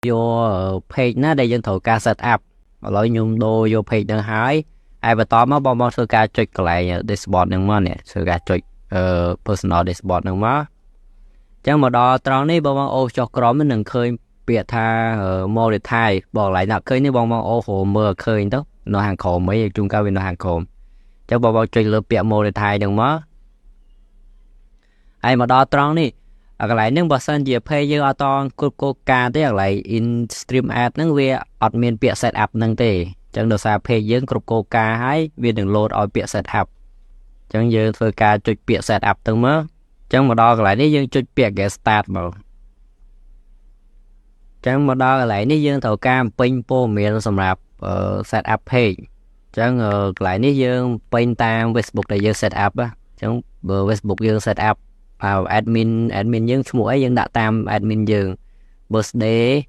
vô page nó đây dân thầu ca set up rồi nhung đô vô page đang hái ai bà tóm á bong bong sơ ca trịch lại dashboard nâng mà nè sơ ca trịch personal dashboard nâng mà chẳng mà đo tròn ní bong bong ô cho crom mình nâng khơi biệt tha mô để thay bỏ lại nạp khơi ní bong bong ô hồ mưa khơi đó nó hàng khổ mấy trung cao bên nó hàng khổ chắc bong bong trịch lựa biệt mô để thay nâng mà ai mà đo tròn ní cái lại nâng bật sân dịp hay như ở toàn cô ca tới lại in stream ad nâng về admin bịa set up nâng tề chẳng được sao phê dưỡng cô ca hay về đừng load ở bịa set up chẳng giờ thôi ca chụp bịa set up từng mớ chẳng mà đo lại nếu dương chụp bịa get start mà chẳng mà đo lại nếu dương thầu cam pin po miền sầm rạp set up page chẳng lại nếu dương pin tam Facebook để dương set up á chẳng bờ Facebook dương set up admin những số ấy dân đã tam admin dừng birthday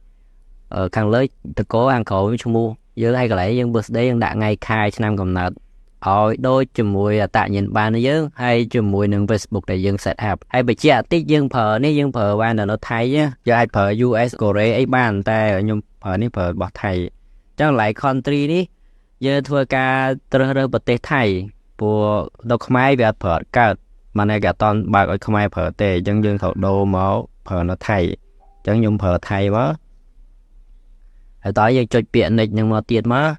khang lấy từ cố hàng khổ với chung mua giờ hay cái lại dân birthday dân đã ngày khai năm còn nợ đôi chùm mùi tại nhìn ba nó dướng hay chùm mùi nâng Facebook để dân set up hay bị chia tiết dân phở nếu dân phở ban là nó thay nhá giờ ai phở US Korea ấy ban ta ở nhung phở ní phở bỏ thầy chắc lại country ní giờ thua ca trơ bật tê thầy của đâu không ai về phở cả mà này cả toàn bà gọi không ai phở tệ chân dương thổ đô máu phở nó thay chân dùng phở thay quá ở tới giờ trôi biển này nhưng mà tiền má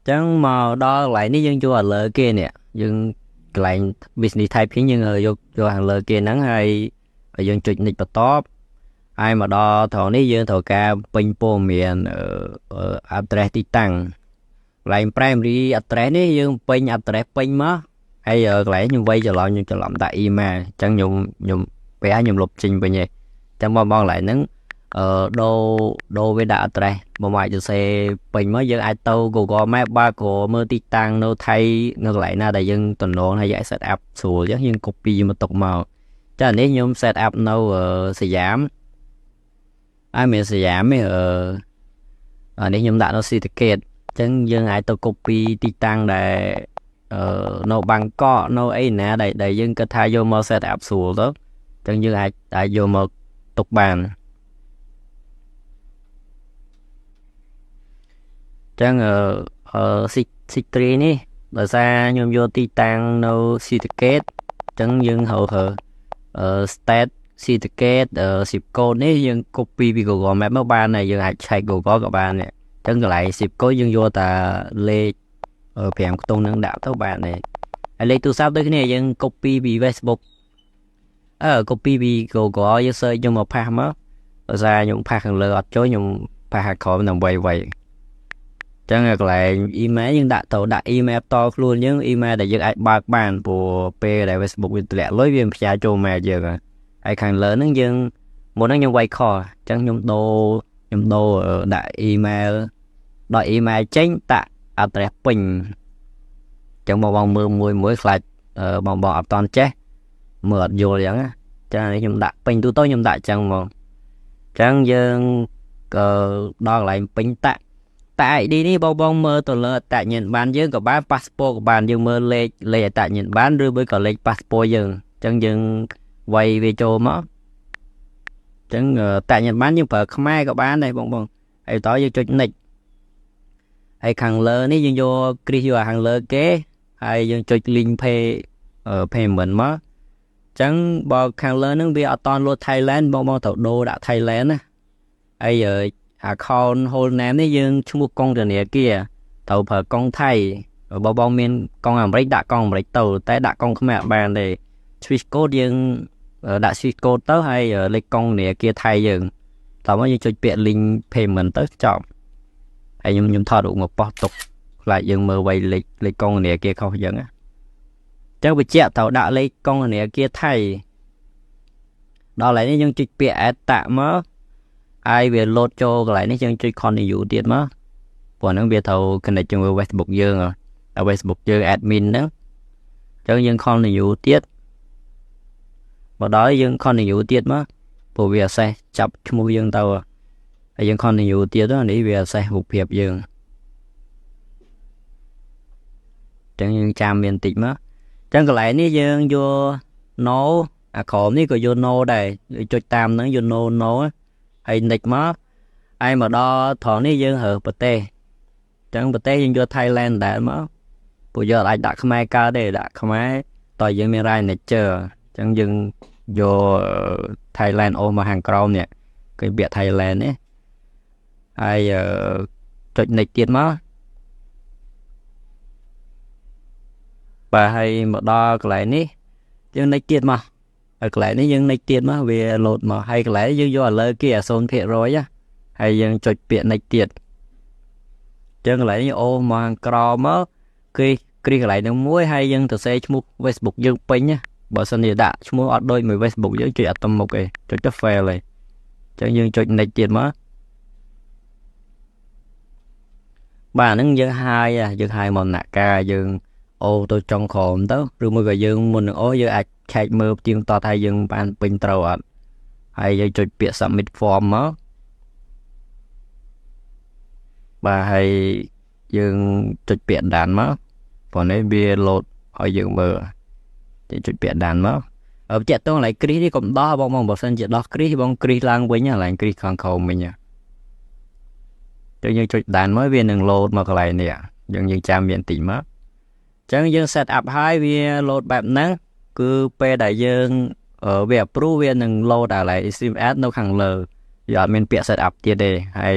chẳng mà đo lại nếu dân cho lỡ kia nè dân lại business thay phía nhưng ở vô hàng lỡ kia nắng hay ở dân trôi nịch bật top ai mà đo thổ nếu dân thổ ca pin po miền ở address đi tăng lại primary address này dương pin address pin má hay giờ lẽ như vay cho lỏng tại email chẳng dùng vẽ dùng lục trình về nhỉ chẳng bao lại nắng đô với đã address mà ngoài cho xe pin mới giờ ai tâu Google Maps ba của mơ ti tăng nó thay ngược lại na đại dân tuần lộn hay giải set up sủa giống như copy mà tục màu cho nên nhung set up nó sẽ giảm ai mình sẽ giảm nếu nhung đã nó certificate chẳng dân ai tôi copy ti tăng để nó bằng có nó ấy nè để dân cái thay vô mơ set up sủa đó chẳng dân ai vô mơ tục bàn chẳng C3 ní rồi ra nhôm vô ti tăng nó certificate chẳng dân hậu state certificate zip code ní dân copy vì Google Maps mấy ba này dân ai chạy Google các bạn này chân lại zip code dân vô ta lê ở phèm tôn nâng đạo các bạn này lấy từ sau tới cái này dân copy vì Facebook copy vì Google dân search nhưng mà pha mất rồi ra những pha hàng lừa chối những pha hạt khỏi nằm quay chẳng lại email nhưng đã tàu đã email to luôn những email để dân ai bạc bàn của p để Facebook bị lẹ lối viêm trả cho mẹ giờ ai càng lớn nó dân muốn nó nhân quay kho chẳng nhung đô ở đại email đòi email tránh tại address pin chẳng bong mưa mũi lại bong bọ toàn chết mượt vô liền á cho nên nhung đã pin tôi nhung đã chẳng mà chẳng dân đo lại pin tại đi đi bong mơ tôi lỡ tại nhận bán dương của bán passport của bạn dương mơ lệ tại nhận bán đưa với cả lệ passport dương chẳng dân quay về chỗ mất chẳng tại nhận bán nhưng phải không ai có bán đây bong hay tỏ vô cho nịch hay hàng lơ ní dương vô kêu hàng lơ kế hay dương cho link pay payment mất chẳng bao hàng lơ nó bị ở toàn luôn Thailand bong thầu đô đã Thailand á hay giờ account hold name ní dương chung một con này kia tàu phở con Thái ở bao miền con America đã con America tàu tại đã con không mẹ bàn để switch code dương đã switch code tới hay ở lấy con này kia thay dương tao mới cho biệt link payment tới chọn hay nhung thọ đủ một bó tục lại dương mơ quay lấy con này kia không dừng á chắc bị chết tàu đã lấy con này kia thay đó lại những chuyện biệt tạm mất ai về load cho lại những chuyện con này dụ tiền mất còn nó biệt thầu cái này trong Facebook dương rồi ở Facebook dương admin đó cho dân con này dụ tiết và đó dân con này dụ tiết mất bộ việc xe chập mua dân tàu dân con này dụ tiết đó để việc xe hụt hiệp dương chẳng những chạm miền tịch mất chẳng còn lại ní dân vô nấu ខមនេះក៏យក no ដែរចុចតាមហ្នឹងយក no ហើយ next មកហើយមកដល់ត្រង់នេះយើងរើសប្រទេសអញ្ចឹងប្រទេសយើងយក Thailand ដែរមកពួកយើងអាចដាក់ខ្មែរកើតទេដាក់ខ្មែរតើយើងមាន right nature អញ្ចឹងយើងយក Thailand អូមកខាងក្រោមនេះគេពាក្យ Thailand នេះហើយចុច next ទៀតមកបាទហើយមកដល់កន្លែងនេះយើង next ទៀតមកហើយកន្លែងនេះយើង next ទៀតមកវា load មកហើយកន្លែងយើងយកឥឡូវគេ0% ហើយយើងចុចពាក្យ next ទៀតអញ្ចឹងកន្លែងនេះអូមកខាងក្រោមមកគេគ្រីកន្លែងហ្នឹងមួយហើយយើងទៅសេឈ្មោះ Facebook យើងពេញណាបើសិនជាដាក់ឈ្មោះអត់ដូចមួយ Facebook យើងចុចអត់ទៅមុខទេចុចទៅ fail ទេអញ្ចឹងយើងចុច next ទៀតមកបាទហ្នឹងយើងហាយមកដំណាក់កាលយើងអូទៅចុងក្រោមទៅឬមួយក៏យើងមុននឹងអូយើងអាចឆែកមើលទៀងតតហើយយើងបានពេញត្រូវអត់ហើយយើងចុចពាក្យ submit form មកបាទហើយយើងចុចពាក្យដានមកព្រោះនេះវា load ឲ្យយើងមើលចុចពាក្យដានមកបញ្ជាក់តងកន្លែងគ្រីសនេះកុំដោះបងបើសិនជាដោះគ្រីសបងគ្រីសឡើងវិញកន្លែងគ្រីសខាងក្រោមវិញយើងចុចដានមកវានឹង load មកកន្លែងនេះយើងចាំវាបន្តិចមកអញ្ចឹងយើង set up ហើយវា load បែបហ្នឹងគឺពេលដែលយើងវា approve វានឹង load ដល់ហើយ stream ad នៅខាងលើវាអត់មានពាក្យ set up ទៀតទេហើយ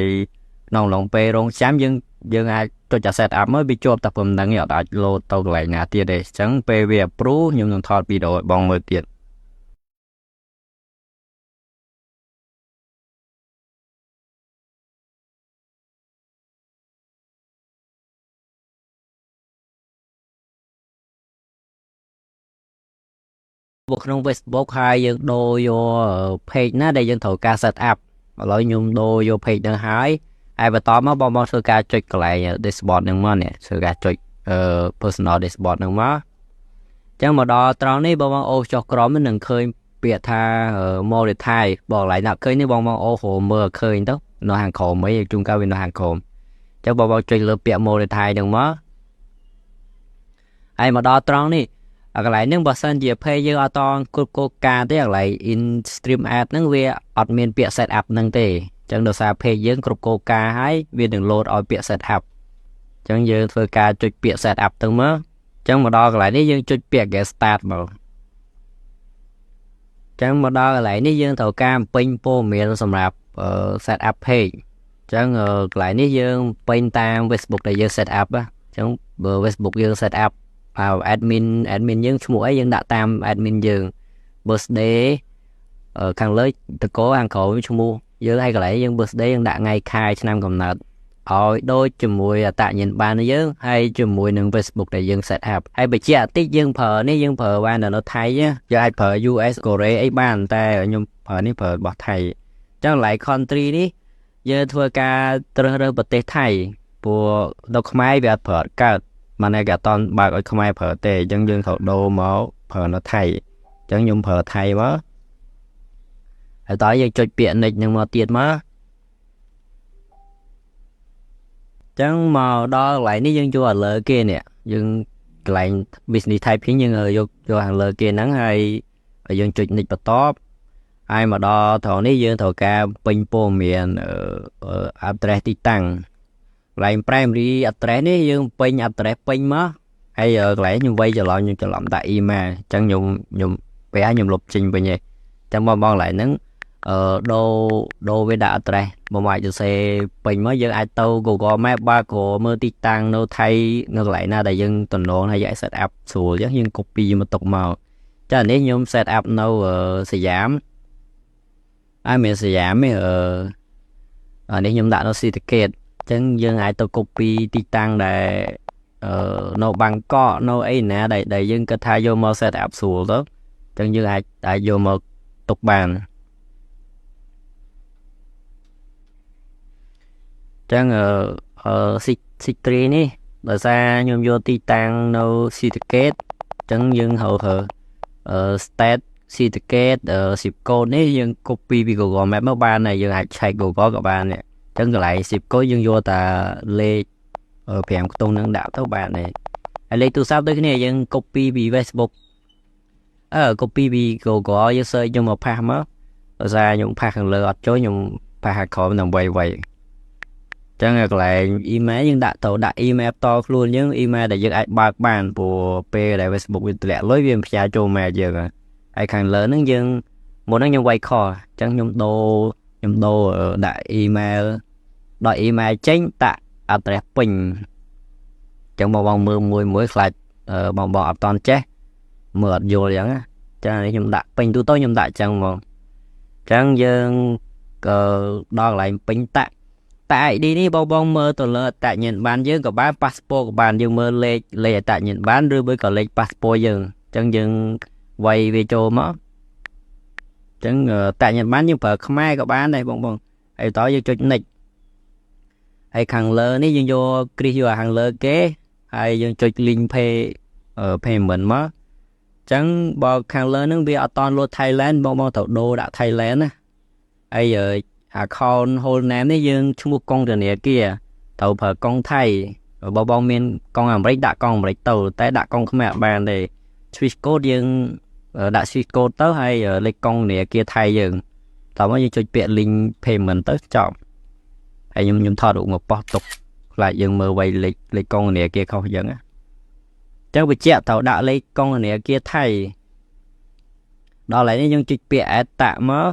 ក្នុងឡងពេលរងចាំយើងអាចចុច set up មកវាជាប់តែប៉ុណ្្នឹងអត់អាច load ទៅកន្លែងណាទៀតទេអញ្ចឹងពេលវា approve ខ្ញុំនឹងថតវីដេអូឲ្យបងមើលទៀតក្នុង Facebook ហើយយើងដូរយក page ណាដែលយើងត្រូវការ set up ឥឡូវខ្ញុំដូរយក page ហ្នឹងហើយបន្តមកបងធ្វើការចុចកន្លែង dashboard ហ្នឹងមកនេះធ្វើការចុចpersonal dashboard ហ្នឹងមកអញ្ចឹងមកដល់ត្រង់នេះបងអូចុះក្រោមនឹងឃើញពាក្យថា monetize បងកន្លែងដាក់ឃើញនេះបងអូហៅមើលឃើញទៅនៅខាងក្រោមអីជួនកាលវានៅខាងក្រោមអញ្ចឹងបងចុចលើពាក្យ monetize ហ្នឹងមកហើយមកដល់ត្រង់នេះកន្លែងហ្នឹងបើសិនជា page យើងអត់តគ្រប់គោលការណ៍ទេកន្លែង in stream ad ហ្នឹងវាអត់មានពាក្យ set up ហ្នឹងទេអញ្ចឹងដោយសារ page យើងគ្រប់គោលការណ៍ហើយវានឹង load ឲ្យពាក្យ set up អញ្ចឹងយើងធ្វើការចុចពាក្យ set up ទៅមកអញ្ចឹងមកដល់កន្លែងនេះយើងចុចពាក្យ get start មកអញ្ចឹងមកដល់កន្លែងនេះយើងត្រូវការបំពេញព័ត៌មានសម្រាប់set up page អញ្ចឹងកន្លែងនេះយើងពេញតាម Facebook ដែលយើង set up អញ្ចឹងបើ Facebook យើង set up admin យើងឈ្មោះអីយើងដាក់តាម admin យើង birthday ខាងលើតកខាងក្រោមឈ្មោះយើងហើយកន្លែងយើង birthday យើងដាក់ថ្ងៃខែឆ្នាំកំណើតឲ្យដូចជាមួយអត្តសញ្ញាណប័ណ្ណយើងហើយជាមួយនឹង Facebook ដែលយើង set up ហើយបើជាតិចយើងប្រើនេះយើងប្រើបាននៅថៃយើងអាចប្រើ US កូរ៉េអីបានតែខ្ញុំប្រើនេះប្រើរបស់ថៃអញ្ចឹងកន្លែង country នេះយើងធ្វើការត្រើសរើសប្រទេសថៃព្រោះនៅខ្មែរវាអត់ប្រើកើតម៉ានគេអត់តបើកឲ្យខ្មែរប្រើទេអញ្ចឹងយើងត្រូវដូរមកប្រើនៅថៃអញ្ចឹងខ្ញុំប្រើថៃមកហើយតើយើងចុចពាក្យ next នឹងមកទៀតមកអញ្ចឹងមកដល់កន្លែងនេះយើងយកឲ្យលើគេនេះយើងកន្លែង business typing យើងយកខាងលើគេហ្នឹងហើយយើងចុច next បន្ទាប់ហើយមកដល់ត្រង់នេះយើងត្រូវការពេញព័ត៌មាន address ទីតាំងកន្លែង primary address នេះយើងពេញ address ពេញមកហើយកន្លែងខ្ញុំវាយច្រឡំដាក់ email អញ្ចឹងខ្ញុំពេលខ្ញុំលុបចេញវិញឯងអញ្ចឹងបងកន្លែងហ្នឹងដូរវាដាក់ address មកអាចទៅសេពេញមកយើងអាចទៅ Google Map បើក៏មើលទីតាំងនៅថៃនៅកន្លែងណាដែលយើងតំណងហើយយើង set up ស្រួលអញ្ចឹងយើង copy មកទុកមកចានេះខ្ញុំ set up នៅសយាមហើយមានសយាមនេះនេះខ្ញុំដាក់នៅស៊ីតាកេតអញ្ចឹងយើងអាចទៅ copy ទីតាំងដែលនៅបាងកកនៅអីណាដែលយើងគិតថាយកមក set up ស្រួលទៅអញ្ចឹងយើងអាចយកមកទុកបានអញ្ចឹងC3 នេះដោយសារខ្ញុំយកទីតាំងនៅស៊ីតាកេតអញ្ចឹងយើងហៅstate ស៊ីតាកេតzip code នេះយើង copy ពី Google Map មកបានហើយយើងអាចឆែក Google ក៏បានដែរអញ្ចឹងកន្លែង zip code យើងយកតែលេខ5ខ្ទង់នឹងដាក់ទៅបានដែរហើយលេខទូរស័ព្ទដូចគ្នាយើង copy ពី Facebook copy ពី Google យើង search ខ្ញុំមក pass មកដោយសារខ្ញុំ pass ខាងលើអត់ចូលខ្ញុំ pass ខាងក្រោមដើម្បីໄວចឹងកន្លែង email យើងដាក់ទៅដាក់ email តខ្លួនយើង email ដែលយើងអាចបើកបានព្រោះពេលដែល Facebook វាទម្លាក់លុយវាផ្ញើចូល mail យើងហើយខាងលើហ្នឹងយើងមុនហ្នឹងខ្ញុំវាយខចឹងខ្ញុំដូរដាក់ email ដល់ email ចេញដាក់ address ពេញចឹងបងមើលមួយខ្លាចបងអត់តន់ចេះមើលអត់យល់ចឹងចឹងខ្ញុំដាក់ពេញទូទៅខ្ញុំដាក់ចឹងមកចឹងយើងដល់កន្លែងពេញតាក់ ID នេះបងមើលទៅលើអត្តញ្ញាណប័ណ្ណយើងក៏បាន passport ក៏បានយើងមើលលេខអត្តញ្ញាណប័ណ្ណឬមួយក៏លេខ passport យើងចឹងយើងវាយវាចូលមកចឹងអត្តញ្ញាណប័ណ្ណយើងប្រើខ្មែរក៏បានដែរបងហើយតោះយើងចុច next ហើយខាងលើនេះយើងយកគ្រីសយកខាងលើគេហើយយើងចុច link payment មកចឹងបើខាងលើហ្នឹងវាអត់តន់លោត Thailand បងត្រូវដូរដាក់ Thailand ណាហើយ account hold name នេះយើងឈ្មោះកុងធនាគារត្រូវប្រើកុងថៃបងមានកុងអាមេរិកដាក់កុងអាមេរិកទៅតែដាក់កុងខ្មែរអត់បានទេ Swiss code យើងដាក់ Swiss code ទៅហើយលេខកុងធនាគារថៃយើងតោះមកយើងចុចពាក្យ link payment ទៅចប់ហើយខ្ញុំថតរូបមកប៉ោះទុកខ្លាចយើងមើលវាយលេខកុងធនាគារខុសអញ្ចឹងចឹងបញ្ជាក់ត្រូវដាក់លេខកុងធនាគារថៃដល់ហើយនេះយើងចុចពាក្យ add តាក់មក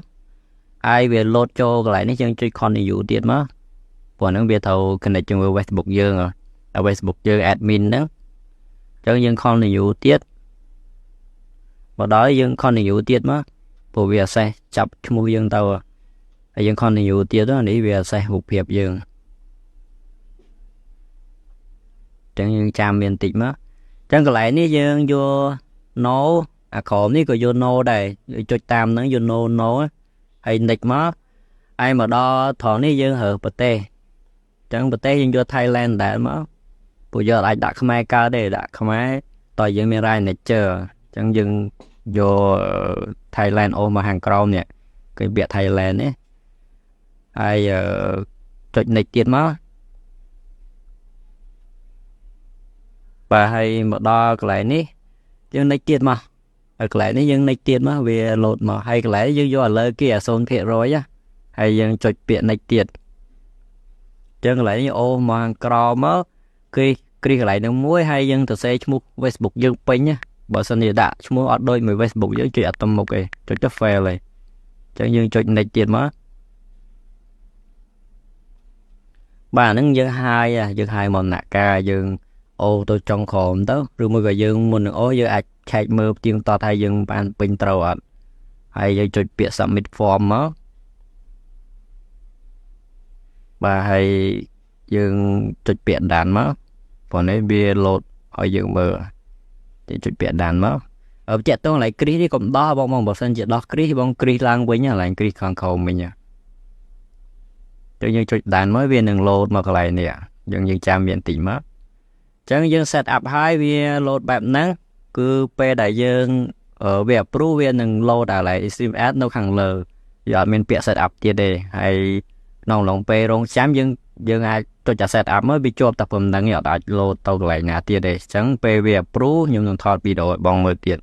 ហើយវាលោតចូលកន្លែងនេះយើងចុច continue ទៀតមកព្រោះហ្នឹងវាត្រូវ connect ជាមួយ Facebook យើងហើយ Facebook យើង admin ហ្នឹងចឹងយើង continue ទៀតមកដល់យើង continue ទៀតមកព្រោះវា access ចាប់ឈ្មោះយើងទៅហើយយើង continue ទៀតទៅនេះវា access រូបភាពយើងចឹងយើងចាំមានតិចមកចឹងកន្លែងនេះយើងយក no អាក្រោមនេះក៏យក no ដែរចុចតាមហ្នឹងយក no ហើយ next មកហើយមកដល់ត្រង់នេះយើងរើសប្រទេសចឹងប្រទេសយើងយក Thailand ដែរមកព្រោះយើងអាចដាក់ខ្មែរកើតទេដាក់ខ្មែរតើយើងមាន right nature ចឹងយើងយក Thailand អូមកខាងក្រោមនេះគឺពាក្យ Thailand នេះហើយចុច next ទៀតមកបាទហើយមកដល់កន្លែងនេះយើង next ទៀតមកហើយកន្លែងនេះយើង next ទៀតមកវាលោតមកហើយកន្លែងយើងយកឥឡូវគេ 0% ហើយយើងចុចពាក្យ next ទៀតចឹងកន្លែងនេះអូមកខាងក្រោមមកគេគ្រីកន្លែងហ្នឹងមួយហើយយើងទៅសេឈ្មោះ Facebook យើងពេញបើសិនជាដាក់ឈ្មោះអត់ដូចមួយ Facebook យើងចុចអត់ទៅមុខទេចុចទៅ fail ហើយចឹងយើងចុច next ទៀតមកបាទហ្នឹងយើងហើយមកដំណាក់កាលយើងអូទៅចុងក្រោមទៅឬមួយក៏យើងមុននឹងអូយើងអាចឆែកមើលទៀងទាត់ថាយើងបានពេញត្រូវអត់ហើយយើងចុចពាក្យ submit form មកបាទហើយយើងចុចពាក្យដានមកព្រោះនេះវាលោតឲ្យយើងមើលតែចុចពាក្យដានមកបញ្ជាក់តងកន្លែងគ្រីសនេះកុំដោះបងបើសិនជាដោះគ្រីសបងគ្រីសឡើងវិញកន្លែងគ្រីសខាងក្រោមវិញទៅយើងចុចដានមកវានឹងលោតមកកន្លែងនេះយើងចាំវាបន្តិចមកចឹងយើង set up ហើយវា load បែបហ្នឹងគឺពេលដែលយើងវា approve វានឹង load អាឡៃ stream ad នៅខាងលើវាអត់មានពាក្យ set up ទៀតទេហើយក្នុងឡងពេលរងចាំយើងអាចចុច set up មកវាជាប់តែប៉ុណ្្នឹងអត់អាច load ទៅកន្លែងណាទៀតទេចឹងពេលវា approve ខ្ញុំនឹងថតវីដេអូឲ្យបងមើលទៀត